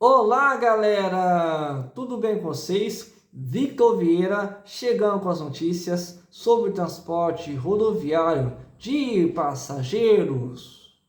Olá, galera! Tudo bem com vocês? Victor Vieira chegando com as notícias sobre o transporte rodoviário de passageiros.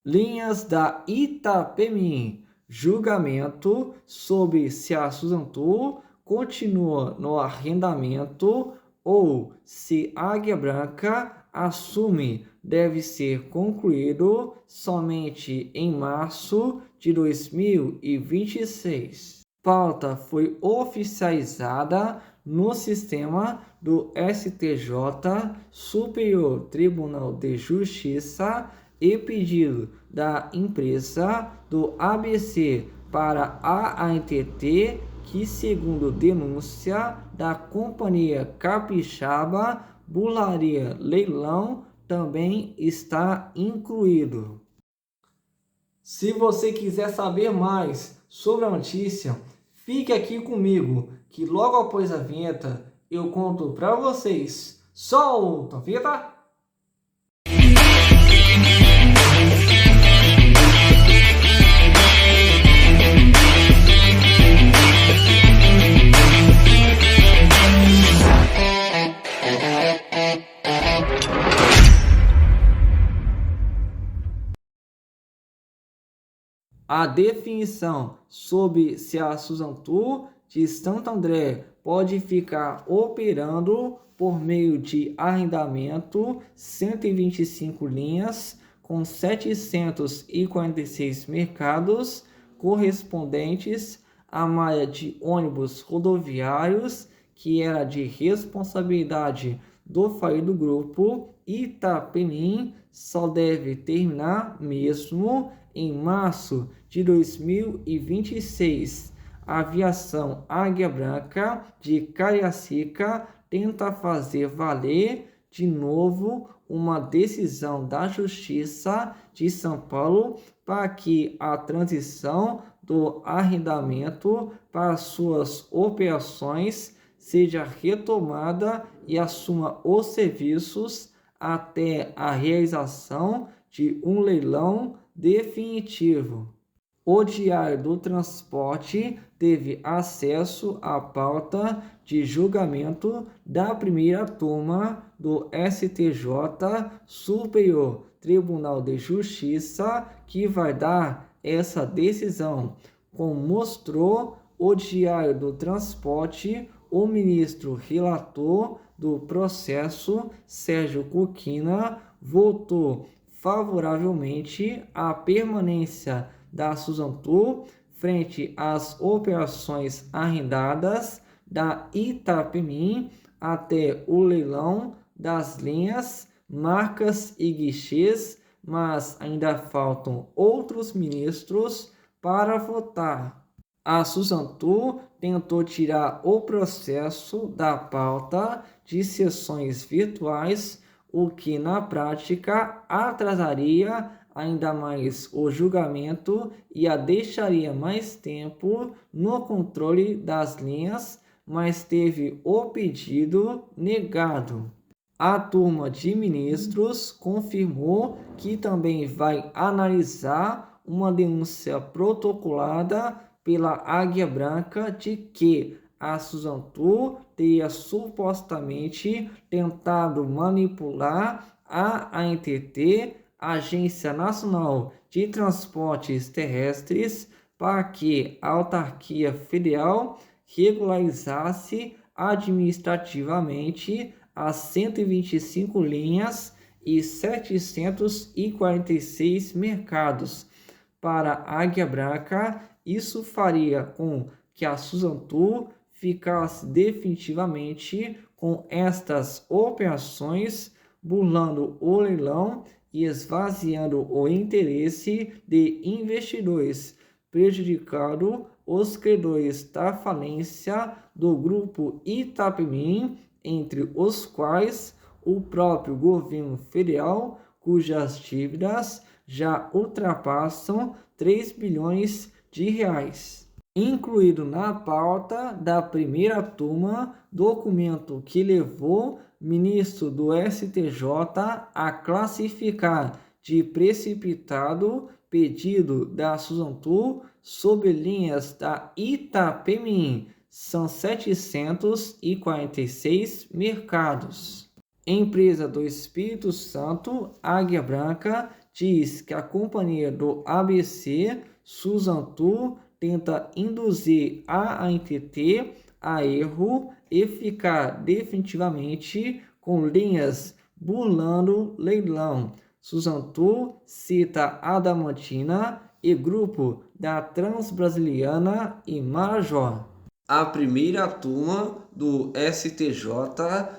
Linhas da Itapemirim. Julgamento sobre se a Suzanotour continua no arrendamento ou se Águia Branca assume deve ser concluído somente em março de 2026. Pauta foi oficializada no sistema do STJ, Superior Tribunal de Justiça, e pedido da empresa do ABC para a ANTT, que, segundo denúncia da Companhia Capixaba, burlaria leilão também está incluído. Se você quiser saber mais sobre a notícia, fique aqui comigo, que logo após a vinheta eu conto para vocês. Solta a vinheta! A definição sobre se a Suzanotour de Santo André pode ficar operando por meio de arrendamento 125 linhas com 746 mercados correspondentes à malha de ônibus rodoviários que era de responsabilidade do falido grupo Itapemirim só deve terminar mesmo em março de 2026. A aviação Águia Branca de Cariacica tenta fazer valer de novo uma decisão da Justiça de São Paulo para que a transição do arrendamento para suas operações seja retomada e assuma os serviços até a realização de um leilão definitivo. O Diário do Transporte teve acesso à pauta de julgamento da primeira turma do STJ, Superior Tribunal de Justiça, que vai dar essa decisão. Como mostrou o Diário do Transporte, o ministro relator do processo, Sérgio Cuquina, votou favoravelmente à permanência da Suzanotour frente às operações arrendadas da Itapemirim até o leilão das linhas, marcas e guichês, mas ainda faltam outros ministros para votar. A Suzanotour tentou tirar o processo da pauta de sessões virtuais, o que na prática atrasaria ainda mais o julgamento e a deixaria mais tempo no controle das linhas, mas teve o pedido negado. A turma de ministros confirmou que também vai analisar uma denúncia protocolada pela Águia Branca de que a Suzanotour teria supostamente tentado manipular a ANTT, Agência Nacional de Transportes Terrestres, para que a autarquia federal regularizasse administrativamente as 125 linhas e 746 mercados. Para a Águia Branca, isso faria com que a Suzanotour ficasse definitivamente com estas operações, burlando o leilão e esvaziando o interesse de investidores, prejudicando os credores da falência do grupo Itapemirim, entre os quais o próprio governo federal, cujas dívidas já ultrapassam 3 bilhões de reais. Incluído na pauta da primeira turma, documento que levou ministro do STJ a classificar de precipitado pedido da Suzano sobre linhas da Itapemirim são 746 mercados. Empresa do Espírito Santo, Águia Branca, diz que a companhia do ABC, Suzano, tenta induzir a ANTT a erro e ficar definitivamente com linhas burlando leilão. Suzano cita Adamantina e grupo da Transbrasiliana e Marajó. A primeira turma do STJ,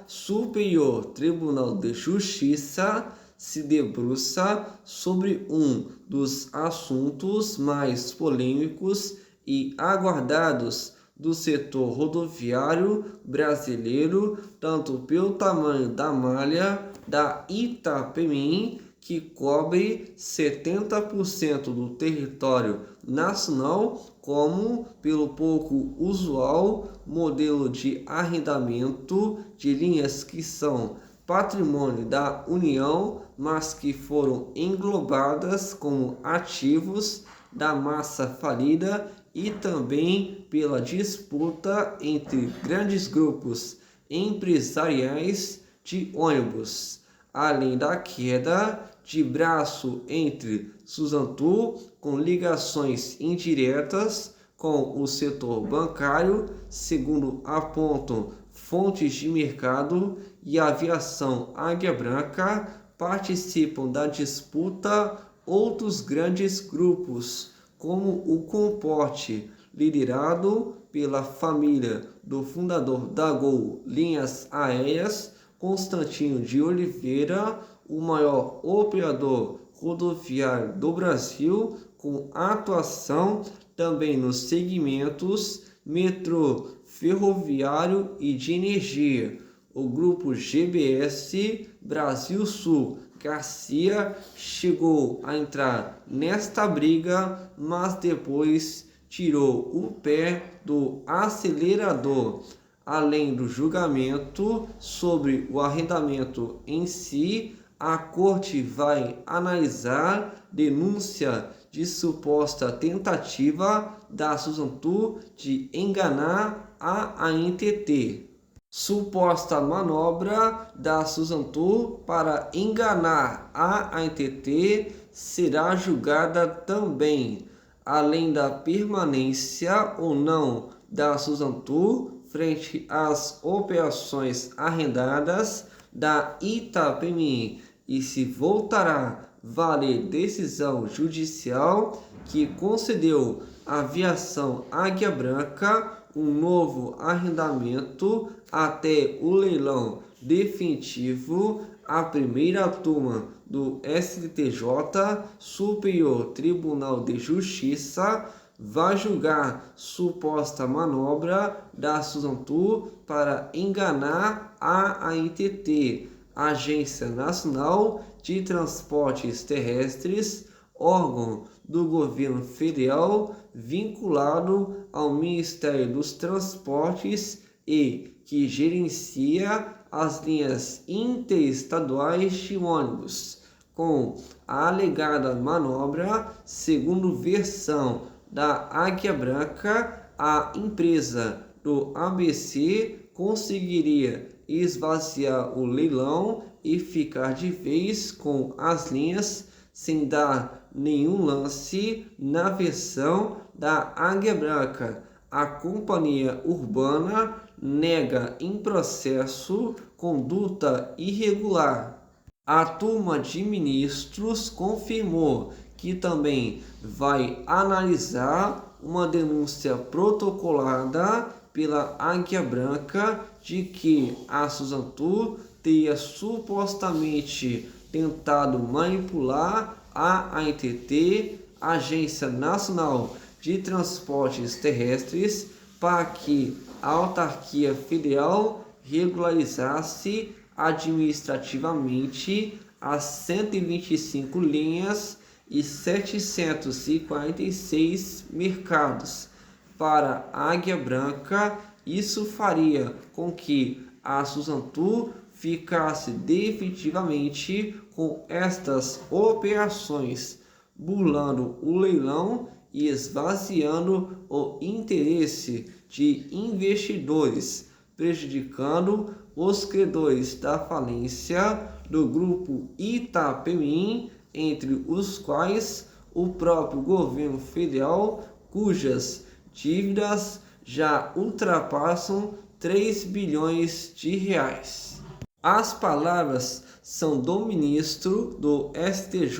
Superior Tribunal de Justiça, se debruça sobre um dos assuntos mais polêmicos e aguardados do setor rodoviário brasileiro, tanto pelo tamanho da malha da Itapemirim, que cobre 70% do território nacional, como pelo pouco usual modelo de arrendamento de linhas que são patrimônio da União, mas que foram englobadas como ativos da massa falida, e também pela disputa entre grandes grupos empresariais de ônibus, além da queda de braço entre Suzano, com ligações indiretas com o setor bancário, segundo apontam fontes de mercado, e a aviação Águia Branca. Participam da disputa outros grandes grupos, como o Comporte, liderado pela família do fundador da Gol Linhas Aéreas, Constantino de Oliveira, o maior operador rodoviário do Brasil, com atuação também nos segmentos metrô, ferroviário e de energia. O grupo GBS Brasil Sul Garcia chegou a entrar nesta briga, mas depois tirou o pé do acelerador. Além do julgamento sobre o arrendamento em si, a corte vai analisar denúncia de suposta tentativa da Suzano de enganar a ANTT. Suposta manobra da Suzano para enganar a ANTT será julgada também, além da permanência ou não da Suzano frente às operações arrendadas da Itapemirim, e se voltará valer decisão judicial que concedeu à aviação Águia Branca um novo arrendamento até o leilão definitivo. A primeira turma do STJ, Superior Tribunal de Justiça, vai julgar suposta manobra da Suzano para enganar a ANTT, Agência Nacional de Transportes Terrestres, órgão do governo federal vinculado ao Ministério dos Transportes e que gerencia as linhas interestaduais de ônibus. Com a alegada manobra, segundo versão da Águia Branca, a empresa do ABC conseguiria esvaziar o leilão e ficar de vez com as linhas sem dar nenhum lance. Na versão da Águia Branca, a companhia urbana nega em processo conduta irregular. A turma de ministros confirmou que também vai analisar uma denúncia protocolada pela Águia Branca de que a Suzano teria supostamente tentado manipular a ANTT, Agência Nacional de Transportes Terrestres, para que a autarquia federal regularizasse administrativamente as 125 linhas e 746 mercados. Para a Águia Branca, isso faria com que a Suzano ficasse definitivamente com estas operações. burlando o leilão e esvaziando o interesse de investidores, prejudicando os credores da falência do grupo Itapemirim, entre os quais o próprio governo federal, cujas dívidas já ultrapassam 3 bilhões de reais. As palavras são do ministro do STJ,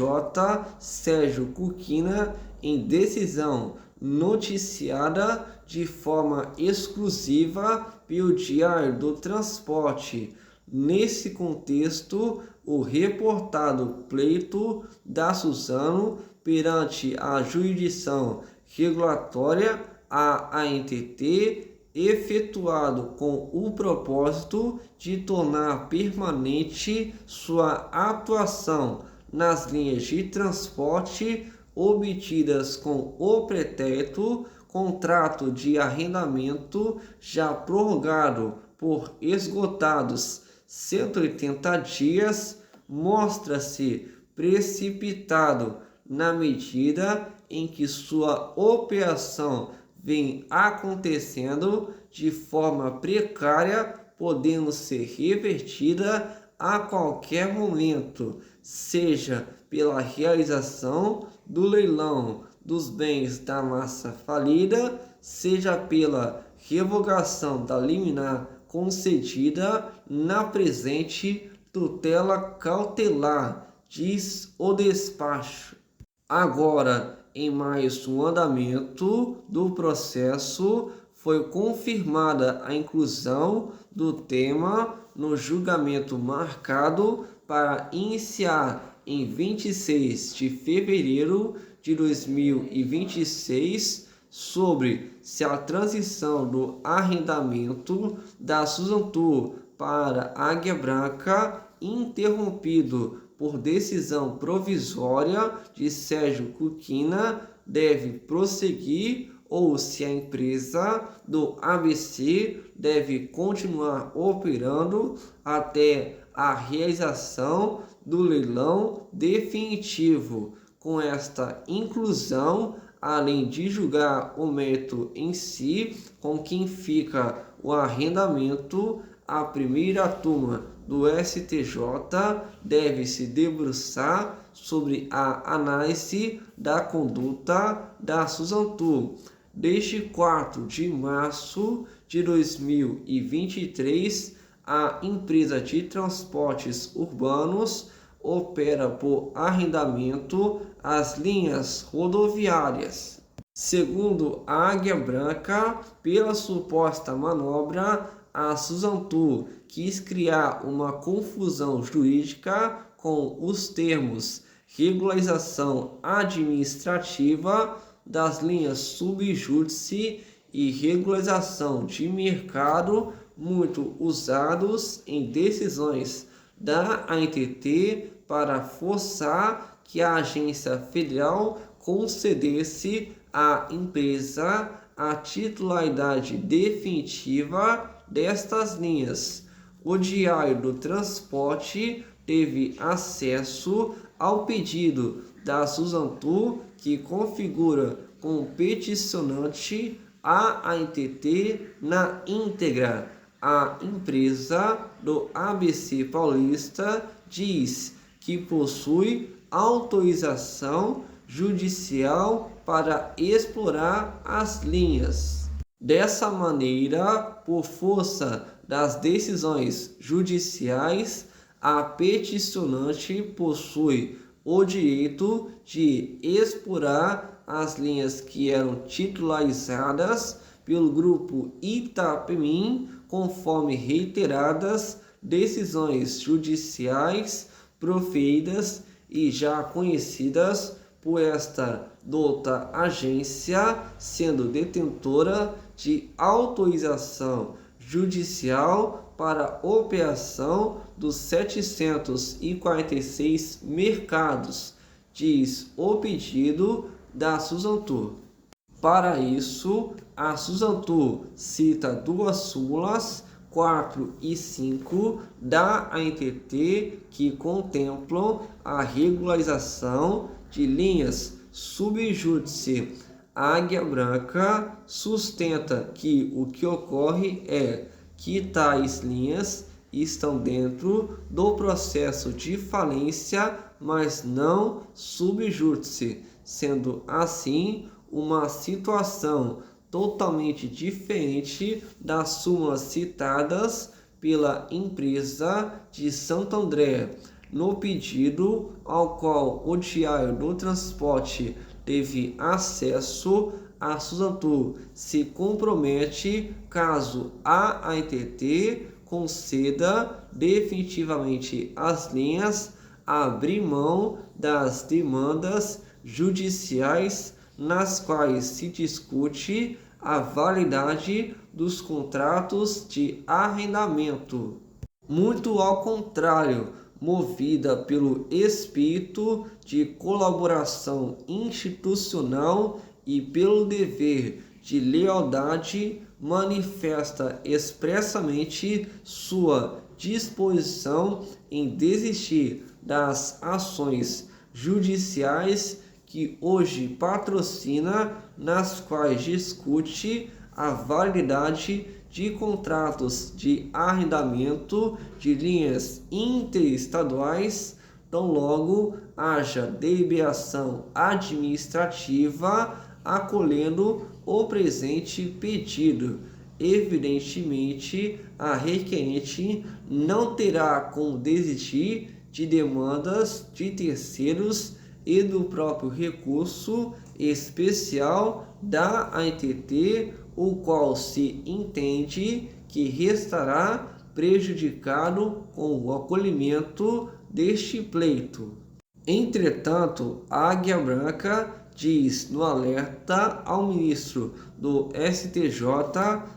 Sérgio Cuquina, em decisão noticiada de forma exclusiva pelo Diário do Transporte. Nesse contexto, o reportado pleito da Suzano perante a jurisdição regulatória, a ANTT, efetuado com o propósito de tornar permanente sua atuação nas linhas de transporte obtidas com o pretérito contrato de arrendamento já prorrogado por esgotados 180 dias, mostra-se precipitado na medida em que sua operação vem acontecendo de forma precária, podendo ser revertida a qualquer momento, seja pela realização do leilão dos bens da massa falida, seja pela revogação da liminar concedida na presente tutela cautelar, diz o despacho. Agora, em mais um andamento do processo, foi confirmada a inclusão do tema no julgamento marcado para iniciar em 26 de fevereiro de 2026, sobre se a transição do arrendamento da Suzano para Águia Branca, interrompido por decisão provisória de Sérgio Cuquina, deve prosseguir ou se a empresa do ABC deve continuar operando até a realização do leilão definitivo. Com esta inclusão, além de julgar o mérito em si, com quem fica o arrendamento, a primeira turma do STJ deve se debruçar sobre a análise da conduta da Suzano. Desde 4 de março de 2023, a empresa de transportes urbanos opera por arrendamento as linhas rodoviárias. Segundo a Águia Branca, pela suposta manobra, a Suzano quis criar uma confusão jurídica com os termos regularização administrativa das linhas subjúdice e regularização de mercado, muito usados em decisões da ANTT para forçar que a agência federal concedesse à empresa a titularidade definitiva destas linhas. O Diário do Transporte teve acesso ao pedido da Suzano, que configura com o peticionante a ANTT na íntegra. A empresa do ABC Paulista diz que possui autorização judicial para explorar as linhas. Dessa maneira, por força das decisões judiciais, a peticionante possui o direito de explorar as linhas que eram titularizadas pelo grupo Itapemirim, conforme reiteradas decisões judiciais proferidas e já conhecidas por esta dota agência, sendo detentora de autorização judicial para operação dos 746 mercados, diz o pedido da Suzano. Para isso, a Suzano cita duas súmulas, 4 e 5 da ANTT, que contemplam a regularização de linhas subjúdice Águia Branca sustenta que o que ocorre é que tais linhas estão dentro do processo de falência, mas não subjúdice, sendo assim uma situação totalmente diferente das súmulas citadas pela empresa de Santo André, no pedido ao qual o Diário do Transporte teve acesso. A Suzano se compromete caso a ANTT conceda definitivamente as linhas a abrir mão das demandas judiciais nas quais se discute a validade dos contratos de arrendamento. Muito ao contrário, movida pelo espírito de colaboração institucional e pelo dever de lealdade, manifesta expressamente sua disposição em desistir das ações judiciais que hoje patrocina, nas quais discute a validade de contratos de arrendamento de linhas interestaduais, tão logo haja deliberação administrativa acolhendo o presente pedido. Evidentemente, a requerente não terá como desistir de demandas de terceiros e do próprio recurso especial da ANTT, o qual se entende que restará prejudicado com o acolhimento deste pleito. Entretanto, a Águia Branca diz no alerta ao ministro do STJ,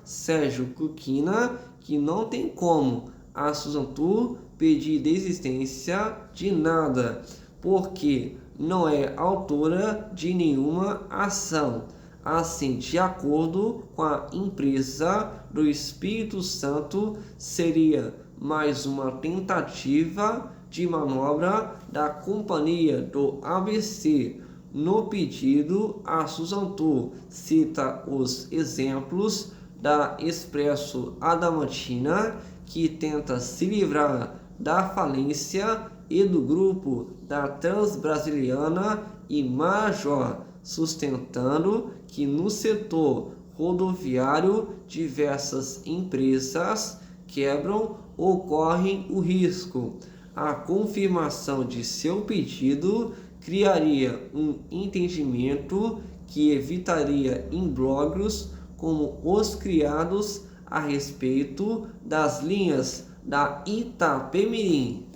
Sérgio Cuquina, que não tem como a Suzano pedir desistência de nada, porque não é autora de nenhuma ação. Assim, de acordo com a empresa do Espírito Santo, seria mais uma tentativa de manobra da companhia do ABC. No pedido, a Suzano cita os exemplos da Expresso Adamantina, que tenta se livrar da falência, e do grupo da Transbrasiliana e Major, sustentando que no setor rodoviário diversas empresas quebram ou correm o risco. A confirmação de seu pedido criaria um entendimento que evitaria imbróglios como os criados a respeito das linhas da Itapemirim.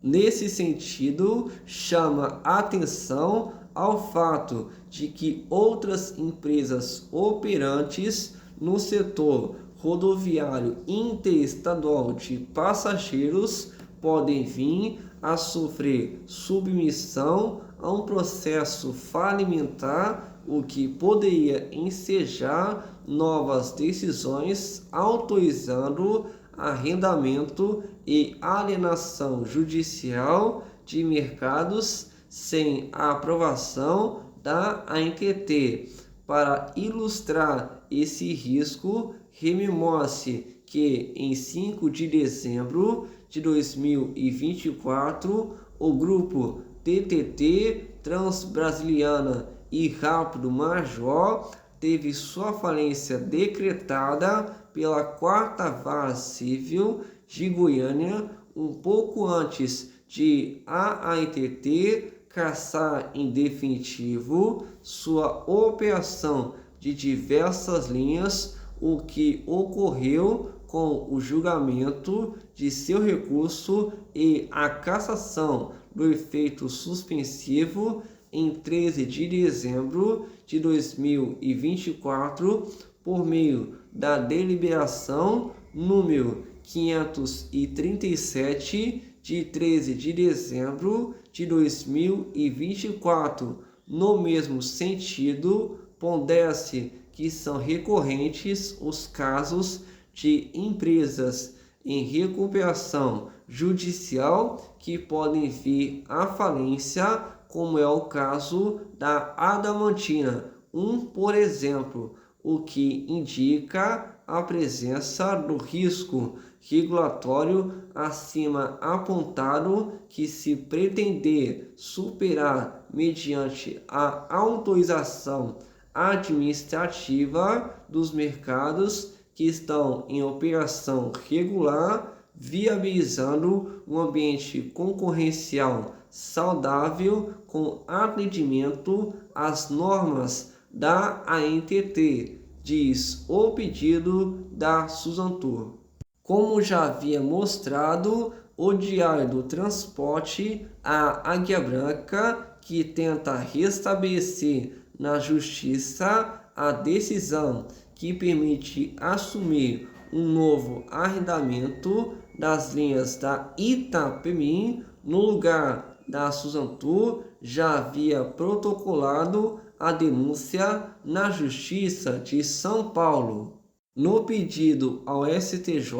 Nesse sentido, chama atenção ao fato de que outras empresas operantes no setor rodoviário interestadual de passageiros podem vir a sofrer submissão a um processo falimentar, o que poderia ensejar novas decisões autorizando arrendamento e alienação judicial de mercados sem a aprovação da ANTT. Para ilustrar esse risco, rememore-se que em 5 de dezembro de 2024, o grupo TTT Transbrasiliana e Rápido Major teve sua falência decretada pela 4ª Vara Civil de Goiânia, um pouco antes de a ANTT cassar em definitivo sua operação de diversas linhas, o que ocorreu com o julgamento de seu recurso e a cassação do efeito suspensivo em 13 de dezembro de 2024, por meio da deliberação número 537 de 13 de dezembro de 2024. No mesmo sentido, pondera-se que são recorrentes os casos de empresas em recuperação judicial que podem vir à falência como é o caso da Adamantina 1, por exemplo, o que indica a presença do risco regulatório acima apontado que, se pretender superar mediante a autorização administrativa dos mercados que estão em operação regular, viabilizando um ambiente concorrencial saudável com atendimento às normas da ANTT, diz o pedido da Suzantur. Como já havia mostrado, o Diário do Transporte, a Águia Branca, que tenta restabelecer na Justiça a decisão que permite assumir um novo arrendamento das linhas da Itapemirim no lugar da Suzantur, já havia protocolado a denúncia na Justiça de São Paulo. No pedido ao STJ,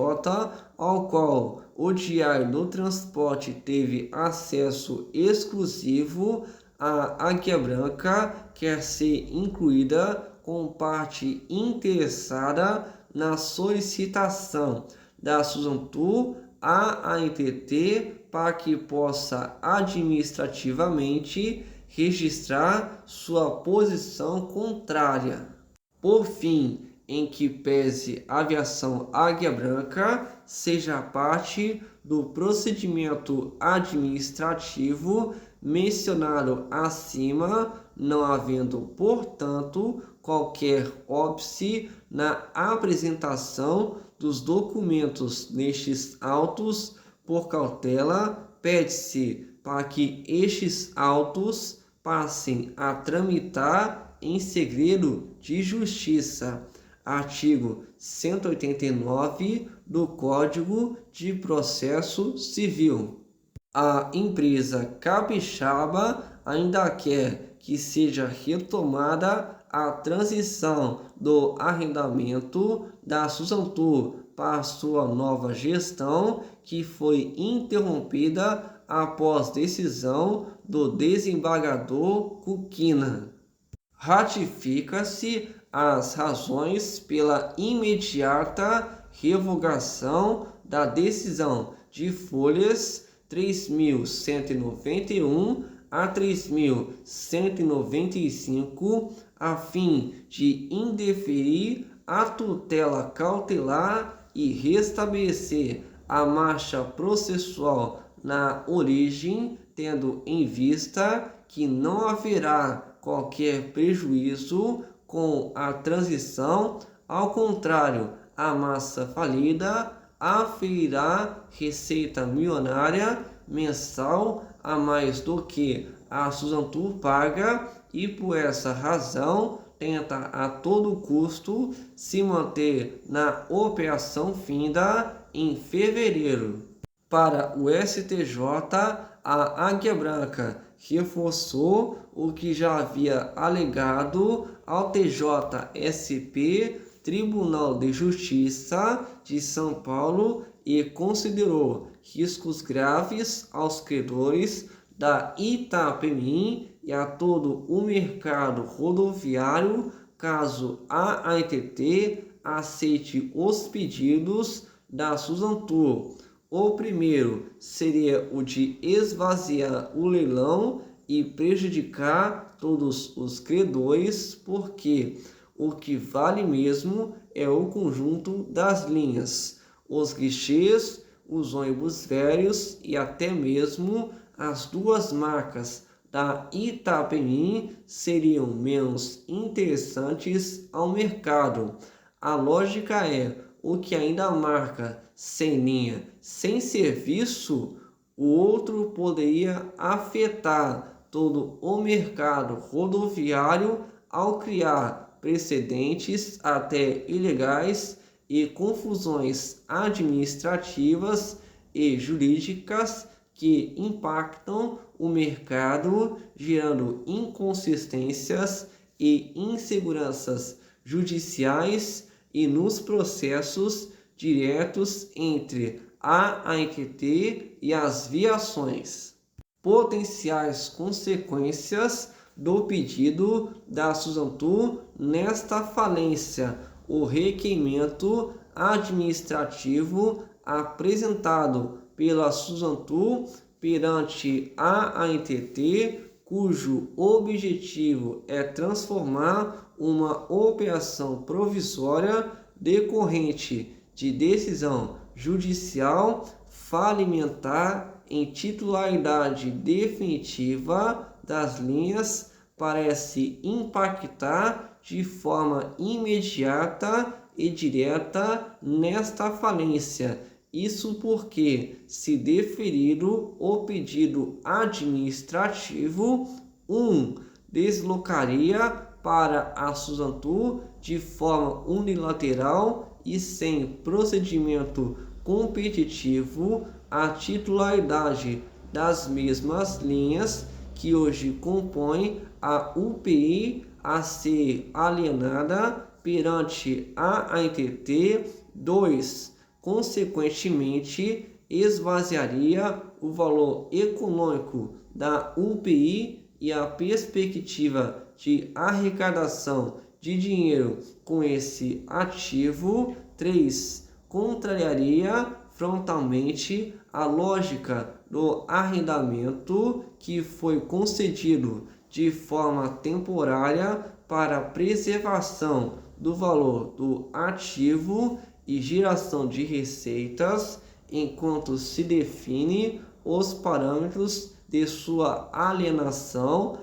ao qual o Diário do Transporte teve acesso exclusivo, a Águia Branca quer ser incluída como parte interessada na solicitação da Suzantur à ANTT para que possa administrativamente registrar sua posição contrária. Por fim, em que pese a aviação Águia Branca seja parte do procedimento administrativo mencionado acima, não havendo, portanto, qualquer óbice na apresentação dos documentos nestes autos, por cautela, pede-se para que estes autos passem a tramitar em segredo de justiça. Artigo 189 do Código de Processo Civil. A empresa capixaba ainda quer que seja retomada a transição do arrendamento da Suzantur para sua nova gestão, que foi interrompida após decisão do desembargador Cuquina. Ratifica-se as razões pela imediata revogação da decisão de folhas 3.191 a 3.195, a fim de indeferir a tutela cautelar e restabelecer a marcha processual na origem, tendo em vista que não haverá qualquer prejuízo com a transição. Ao contrário, a massa falida aferirá receita milionária mensal a mais do que a Suzantur paga e, por essa razão, tenta a todo custo se manter na operação finda em fevereiro. Para o STJ, a Águia Branca reforçou o que já havia alegado ao TJSP, Tribunal de Justiça de São Paulo, e considerou riscos graves aos credores da Itapemirim e a todo o mercado rodoviário caso a ANTT aceite os pedidos da Suzantur. O primeiro seria o de esvaziar o leilão e prejudicar todos os credores, porque o que vale mesmo é o conjunto das linhas, os guichês, os ônibus velhos e até mesmo as duas marcas da Itapemirim seriam menos interessantes ao mercado. A lógica é: o que ainda marca sem linha, sem serviço, o outro poderia afetar todo o mercado rodoviário ao criar precedentes até ilegais e confusões administrativas e jurídicas que impactam o mercado, gerando inconsistências e inseguranças judiciais e nos processos diretos entre a ANTT e as viações. potenciais consequências do pedido da Suzantu nesta falência. O requerimento administrativo apresentado pela Suzantu perante a ANTT, cujo objetivo é transformar uma operação provisória decorrente de decisão judicial falimentar em titularidade definitiva das linhas, parece impactar de forma imediata e direta nesta falência. Isso porque, se deferido o pedido administrativo, deslocaria para a Suzantu de forma unilateral e sem procedimento competitivo a titularidade das mesmas linhas que hoje compõem a UPI a ser alienada perante a ANTT. 2. Consequentemente, esvaziaria o valor econômico da UPI e a perspectiva de arrecadação de dinheiro com esse ativo. 3. Contrariaria frontalmente a lógica do arrendamento que foi concedido de forma temporária para a preservação do valor do ativo e geração de receitas, enquanto se define os parâmetros de sua alienação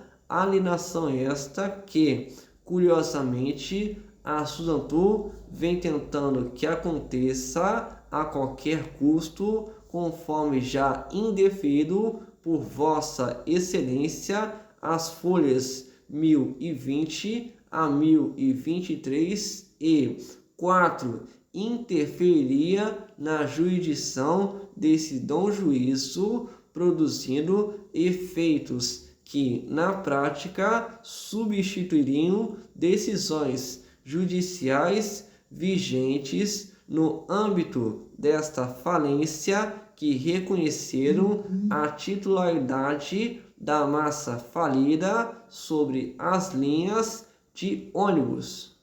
esta que, curiosamente, a Suzantu vem tentando que aconteça a qualquer custo, conforme já indeferido por Vossa Excelência as folhas 1020 a 1023 e 4. Interferiria na jurisdição desse dom juízo, produzindo efeitos que, na prática, substituiriam decisões judiciais vigentes no âmbito desta falência, que reconheceram a titularidade da massa falida sobre as linhas de ônibus.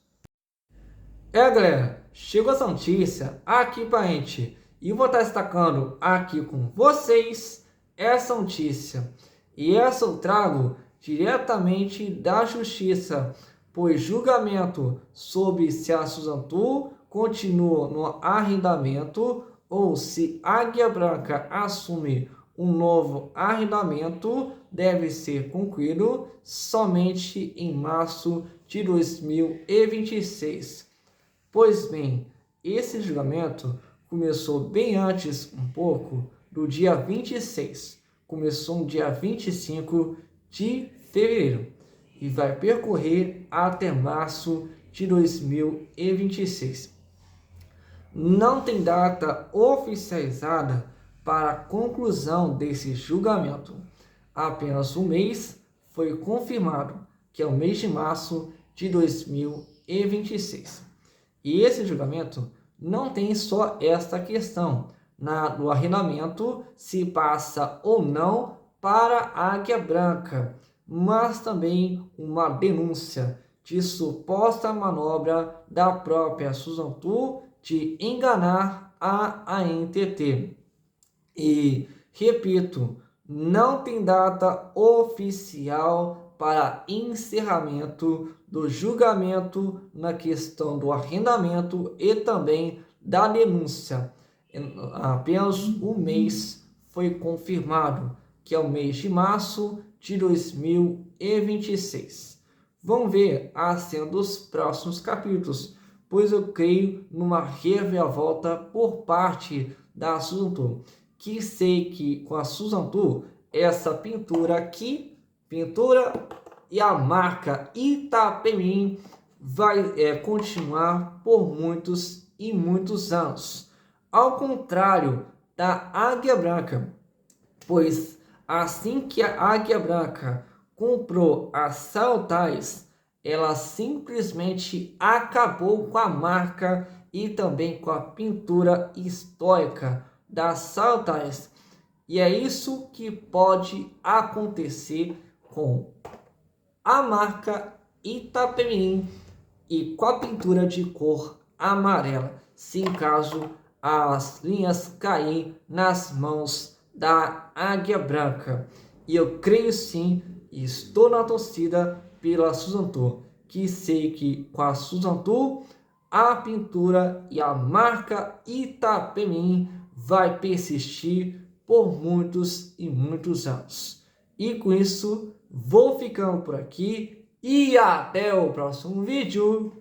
Galera, chegou essa notícia aqui pra gente e vou estar destacando aqui com vocês essa notícia. E essa eu trago diretamente da Justiça, pois julgamento sobre se a Suzantu continua no arrendamento ou se Águia Branca assume um novo arrendamento deve ser concluído somente em março de 2026. Pois bem, esse julgamento começou bem antes um pouco do dia 26. Começou no dia 25 de fevereiro e vai percorrer até março de 2026. Não tem data oficializada para a conclusão desse julgamento. Apenas um mês foi confirmado, que é o mês de março de 2026. E esse julgamento não tem só esta questão do arrendamento, se passa ou não para a Águia Branca, mas também uma denúncia de suposta manobra da própria Suzantu de enganar a ANTT. E, repito, não tem data oficial para encerramento do julgamento na questão do arrendamento e também da denúncia. Apenas um mês foi confirmado, que é o mês de março de 2026. Vamos ver a cena dos próximos capítulos, pois eu creio numa reviravolta por parte da Suzantu, que sei que com a Suzantu, essa pintura aqui, e a marca Itapemirim vai continuar por muitos e muitos anos. Ao contrário da Águia Branca, pois assim que a Águia Branca comprou a Saltais, ela simplesmente acabou com a marca e também com a pintura histórica da Saltais. E é isso que pode acontecer com a marca Itapemirim e com a pintura de cor amarela, se em caso as linhas caírem nas mãos da Águia Branca. E eu creio sim, e estou na torcida pela Susan Tour, que sei que com a Susan Tour, a pintura e a marca Itapemirim vai persistir por muitos e muitos anos. E com isso, vou ficando por aqui e até o próximo vídeo.